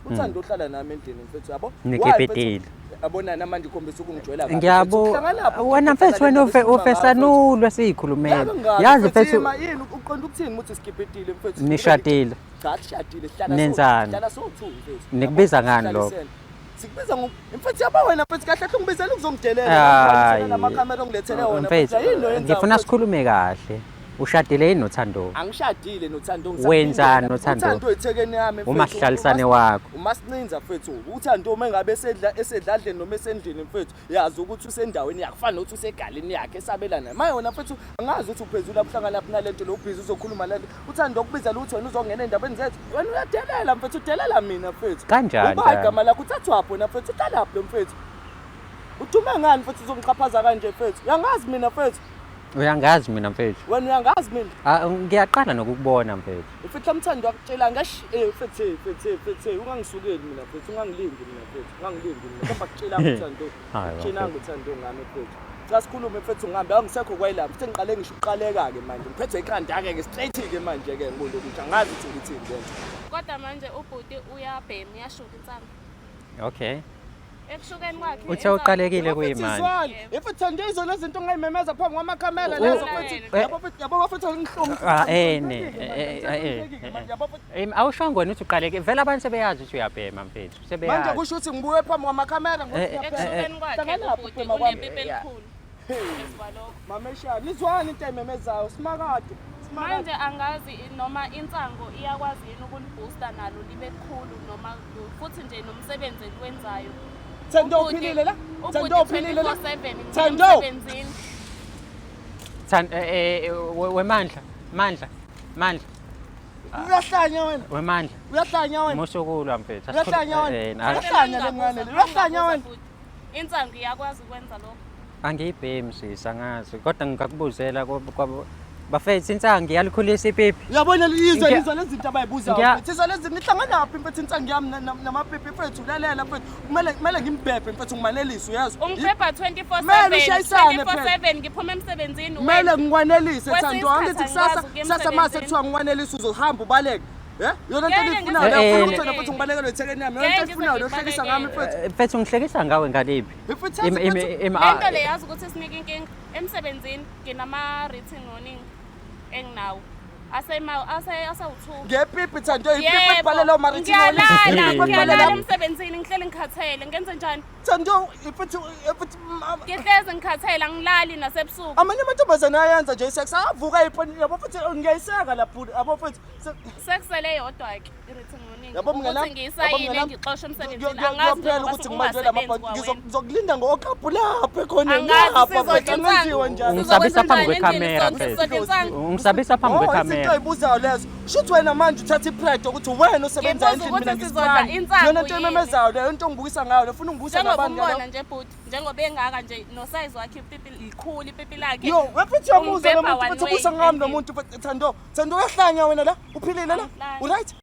uthanda uhlala nami endlini mfethu yabo nikepetile abonana manje ukhombisa ukungijwayela kahle ngiyabo wena mfethu wena ufesanulwe siyikhulumela yazi mfethu yini uqonda ukuthini uthi skipetile mfethu nishadile cha sishadile sihlala nenzani sihlala so-2 mfethu nikubiza ngani lokho sikubiza mfethu yaba wena mfethu kahle ungibizela ukuzongidelela namakhamera ongilethele wona mfethu ngifuna sikhulume kahle ushadile yini noThando angishadile noThando wenzani noThando uThando ethekeni yami mfethu umahlalisane wakho umasincinza mfethu uThando uma ngabe esedladleni noma esendlini mfethu yazi ukuthi usendaweni yakufana nokuthi usegalini yakhe esabelana maye wona mfethu angazi ukuthi uphezulu abuhlanga lapha nalento lokubhiza uzokhuluma lento uThando ukubizela ukuthi wena uzongena endabeni zethu wena uyadelela mfethu udelela mina mfethu kanjani uba igama lakho uthathwapho na mfethu utalapho mfethu uthume ngani mfethu uzongiqhaphaza kanje mfethu uyangazi mina mfethu uyangazi mina mfethu wena uyangazi mina ngiyaqala nokukubona mfethu mfethu amthando akutshela mfethu ungangisukeli mina mfethu ungangilindi mina mfethu ungangilindi mina kodwa akutshela mthando tshena ngothando ngami mfethu xa sikhulume mfethu ngihambe angisekho kwayilapha mfethu ngiqale ngisho uqaleka ke manje ngiphethe ikhanda ke straight ke manje ke ngibona ukuthi angazi ukuthi ngithini lento kodwa manje ubhuti uyabhema uyashuka insango okay ekushukeni kwakhe uthe uqalekile kuyimanje mfethu ndizo lezi zinto ongayimemeza phambi kwamakhamera lezo mfethu yabo bafethu ngihlungu awushongo wena uthi uqaleke vele abantu sebeyazi ukuthi uyabhema mfethu sebeyazi manje kusho ukuthi ngibuye phambi kwamakhamera ekushukeni kwakhe ubhuti unepipi elikhulu esibaloko mamesha nizwani into ayimemezayo simakade manje angazi noma insango iyakwazi yini ukuliboosta nalo libe khulu noma futhi nje nomsebenzi ekwenzayo Thando uphilile la Thando uphilile la Thando wemandla mandla uyahlanya wena wemandla uyahlanya wena musukulwa mfethu uyahlanya wena uyahlanya lengane uyahlanya wena insango iyakwazi ukwenza lokho angiyibhemi sisa ngazi kodwa ngikakubuzela bafethu insango ngiyalikhulisa ipipi uyabona izwe lezi zinto abayibuzayo mfethu izwe lezi ngihlangana naphi mfethu insango yami namapipi mfethu ulalela mfethu kumele ngimbhebhe mfethu ngimanelise uyazi ungibhebha 24/7 ngiphuma emsebenzini kumele ngikwanelise Thando angithi kusasa mase kuthiwa ngikwanelise uzohamba ubaleke yona into engifunayo lapho ukuthi mfethu ngibalekele ethekeni yami yona into engifunayo lohlekisa ngami mfethu ngihlekisa ngawe ngaliphi lento le yazi ukuthi sinike inkinga emsebenzini nginama written warning enginawo asawuthu ngepipi Thando ipipi ibhalelo maritin ngiyalala emsebenzini ngihleli ngikhathele ngenze njani Thando ipithi ngihlezi ngikhathele ngilali nasebusuku amanye amantombazana ayenza nje sex avuka yabo futhi ngiyayiseka lapho abo futhi sekusele yodwa ke written warning yabo mngela ukuthi ngiyisayile ngixoxe emsebenzini angazi phela ukuthi ngibandlela ngizokulinda ngokaphu lapha khona lapha kwenziwe njani ungisabisa phambi kwekhamera ungisabisa phambi kwekhamera into ayibuzayo lezo shuthi wena manje uthatha ipride ukuthi wena osebenza endlini mina ngisiphala yona into ememezayo leyo into ongibukisa ngayo ufuna ungibukisa nabantu njengobona nje bhuti njengoba engaka nje no size wakhe ipipi ikhulu ipipi lakhe yo wefuthi yamuza nomuntu futhi ubusa ngami nomuntu Thando uyahlanya wena la uphilile la uright